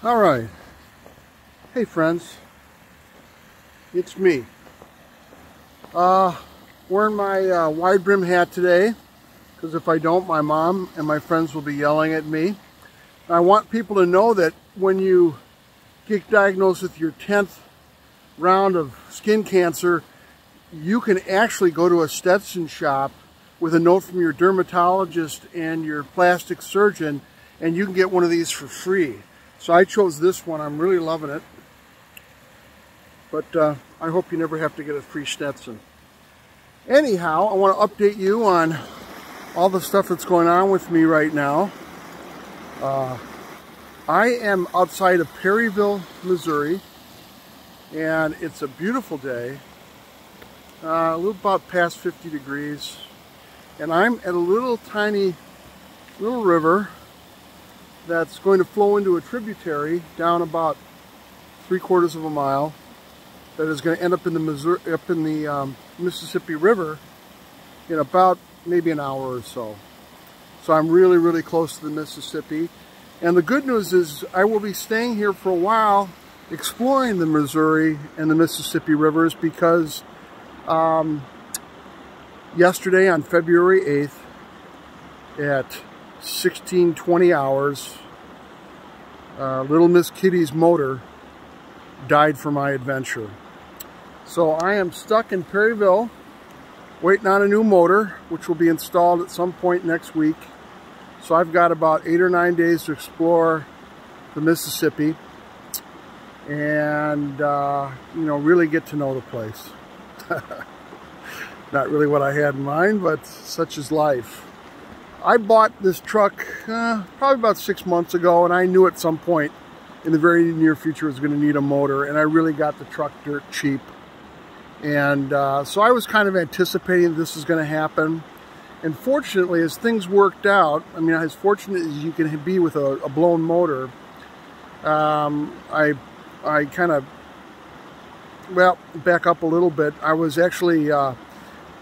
All right. Hey friends, it's me. Wearing my wide brim hat today because if I don't, my mom and my friends will be yelling at me. I want people to know that when you get diagnosed with your 10th round of skin cancer, you can actually go to a Stetson shop with a note from your dermatologist and your plastic surgeon, and you can get one of these for free. So I chose this one. I'm really loving it. But I hope you never have to get a free Stetson. Anyhow, I want to update you on all the stuff that's going on with me right now. I am outside of Perryville, Missouri, and it's a beautiful day. A little about past 50 degrees. And I'm at a little tiny river that's going to flow into a tributary down about 3/4 of a mile that is going to end up in the Mississippi River in about maybe an hour or so. So I'm really close to the Mississippi. And the good news is I will be staying here for a while exploring the Missouri and the Mississippi rivers because yesterday on February 8th at 16:20 hours, little Miss Kitty's motor died for my adventure. So I am stuck in Perryville waiting on a new motor, which will be installed at some point next week. So I've got about 8 or 9 days to explore the Mississippi and you know, really get to know the place. Not really what I had in mind, but such is life. I bought this truck probably about 6 months ago, and I knew at some point in the very near future it was going to need a motor, and I really got the truck dirt cheap. And so I was kind of anticipating this is going to happen. And fortunately, as things worked out, I mean, as fortunate as you can be with a blown motor, I kind of, well, back up a little bit. I was actually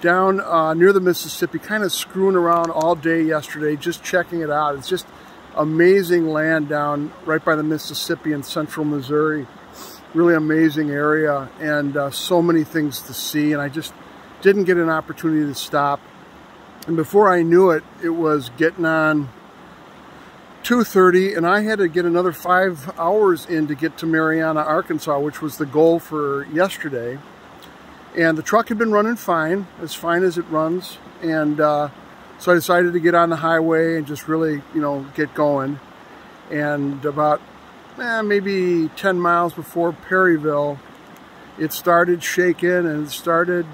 down near the Mississippi, kind of screwing around all day yesterday, just checking it out. It's just amazing land down right by the Mississippi in central Missouri. Really amazing area, and so many things to see, and I just didn't get an opportunity to stop. And before I knew it, it was getting on 2:30, and I had to get another 5 hours in to get to Marianna, Arkansas, which was the goal for yesterday. And the truck had been running fine as it runs, and so I decided to get on the highway and just really, you know, get going. And about maybe 10 miles before Perryville, it started shaking and it started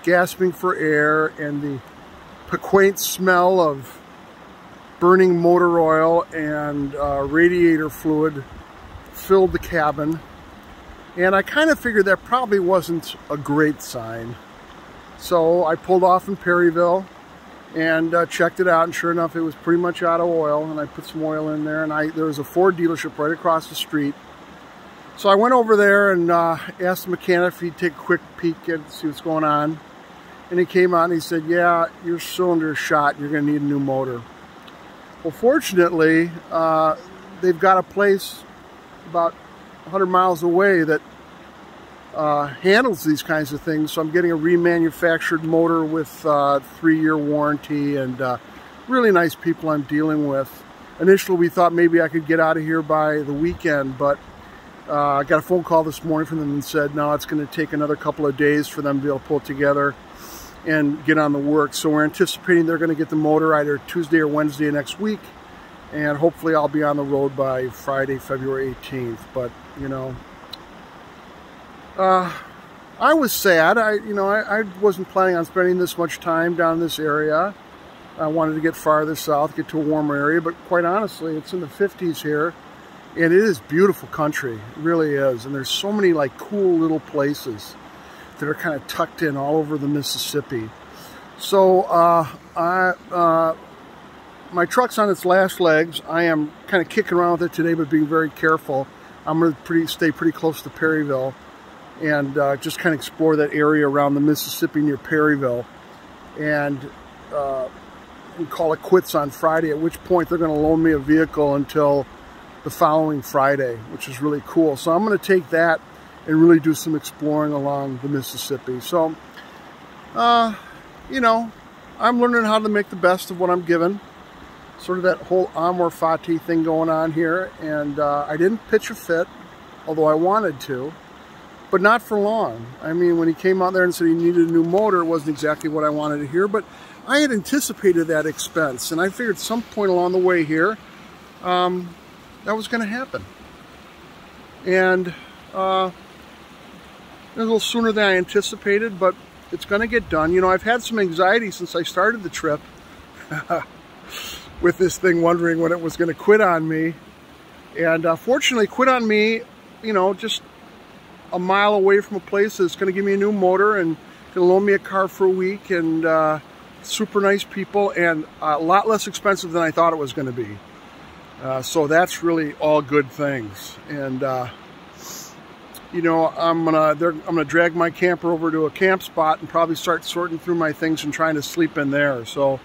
gasping for air, and the quaint smell of burning motor oil and radiator fluid filled the cabin. And I kind of figured that probably wasn't a great sign. So I pulled off in Perryville and checked it out, and sure enough, it was pretty much out of oil, and I put some oil in there, and there was a Ford dealership right across the street. So I went over there and asked the mechanic if he'd take a quick peek and see what's going on. And he came out and he said, yeah, your cylinder is shot, you're going to need a new motor. Well, fortunately, they've got a place about 100 miles away that handles these kinds of things, so I'm getting a remanufactured motor with 3-year warranty, and really nice people I'm dealing with. Initially we thought maybe I could get out of here by the weekend, but I got a phone call this morning from them and said no, it's going to take another couple of days for them to be able to pull it together and get on the work. So we're anticipating they're going to get the motor either Tuesday or Wednesday next week, and hopefully I'll be on the road by Friday, February 18th. But you know, I was sad. I wasn't planning on spending this much time down in this area. I wanted to get farther south, get to a warmer area, but quite honestly, it's in the 50s here, and it is beautiful country. It really is. And there's so many like cool little places that are kind of tucked in all over the Mississippi. So my truck's on its last legs. I am kind of kicking around with it today, but being very careful. I'm going to stay pretty close to Perryville and just kind of explore that area around the Mississippi near Perryville, and call it quits on Friday, at which point they're going to loan me a vehicle until the the following Friday, which is really cool. So I'm going to take that and really do some exploring along the Mississippi. So, you know, I'm learning how to make the best of what I'm given. Sort of that whole amor fati thing going on here. And I didn't pitch a fit, although I wanted to, but not for long. I mean, when he came out there and said he needed a new motor, it wasn't exactly what I wanted to hear, but I had anticipated that expense, and I figured some point along the way here, that was going to happen. And a little sooner than I anticipated, but it's going to get done. You know, I've had some anxiety since I started the trip with this thing, wondering when it was going to quit on me. And fortunately, quit on me, you know, just a mile away from a place that's going to give me a new motor and going to loan me a car for a week, and super nice people, and a lot less expensive than I thought it was going to be. So that's really all good things. And you know, I'm gonna drag my camper over to a camp spot and probably start sorting through my things and trying to sleep in there. So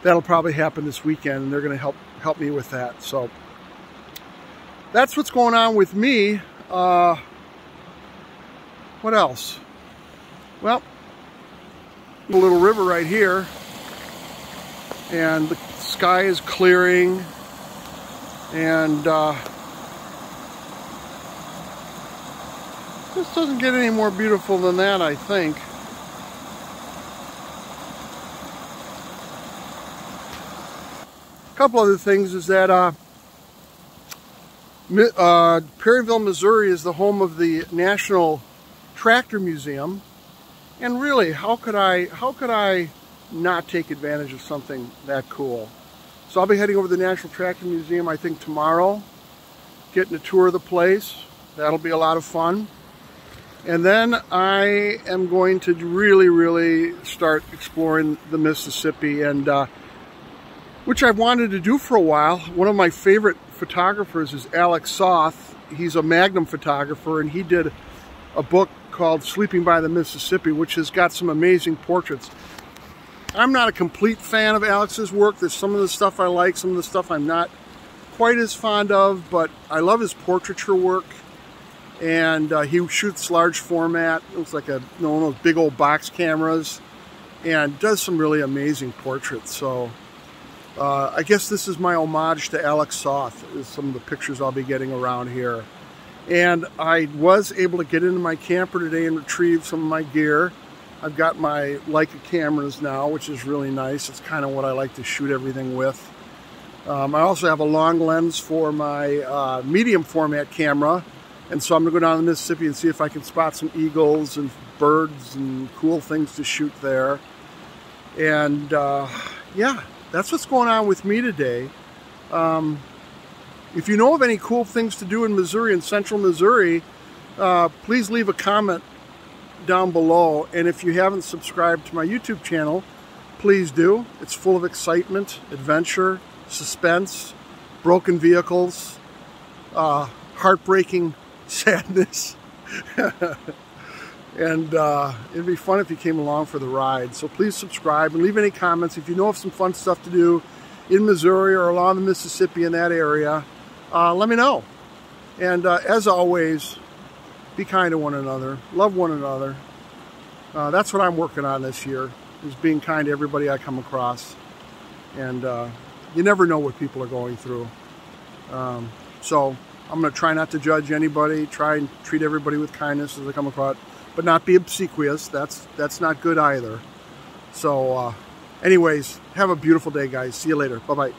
that'll probably happen this weekend, and they're going to help me with that. So that's what's going on with me. What else? Well, a little river right here, and the sky is clearing, and this doesn't get any more beautiful than that, I think. A couple other things is that Perryville, Missouri is the home of the National Tractor Museum, and really, how could I not take advantage of something that cool? So I'll be heading over to the National Tractor Museum, I think, tomorrow, getting a tour of the place. That'll be a lot of fun. And then I am going to really start exploring the Mississippi, and which I've wanted to do for a while. One of my favorite photographers is Alex Soth. He's a Magnum photographer, and he did a book called Sleeping by the Mississippi, which has got some amazing portraits. I'm not a complete fan of Alex's work. There's some of the stuff I like, some of the stuff I'm not quite as fond of, but I love his portraiture work. And he shoots large format. It looks like one of those big old box cameras, and does some really amazing portraits. So I guess this is my homage to Alex Soth, is some of the pictures I'll be getting around here. And I was able to get into my camper today and retrieve some of my gear. I've got my Leica cameras now, which is really nice. It's kind of what I like to shoot everything with. I also have a long lens for my medium format camera. And so I'm going to go down to the Mississippi and see if I can spot some eagles and birds and cool things to shoot there. And yeah, that's what's going on with me today. If you know of any cool things to do in Missouri, in central Missouri, please leave a comment down below. And if you haven't subscribed to my YouTube channel, please do. It's full of excitement, adventure, suspense, broken vehicles, heartbreaking sadness. And it'd be fun if you came along for the ride. So please subscribe and leave any comments. If you know of some fun stuff to do in Missouri or along the Mississippi, in that area, let me know. And as always, be kind to one another, love one another. That's what I'm working on this year, is being kind to everybody I come across. And you never know what people are going through. So I'm going to try not to judge anybody, try and treat everybody with kindness as I come across, but not be obsequious. That's not good either. So anyways, have a beautiful day, guys. See you later. Bye-bye.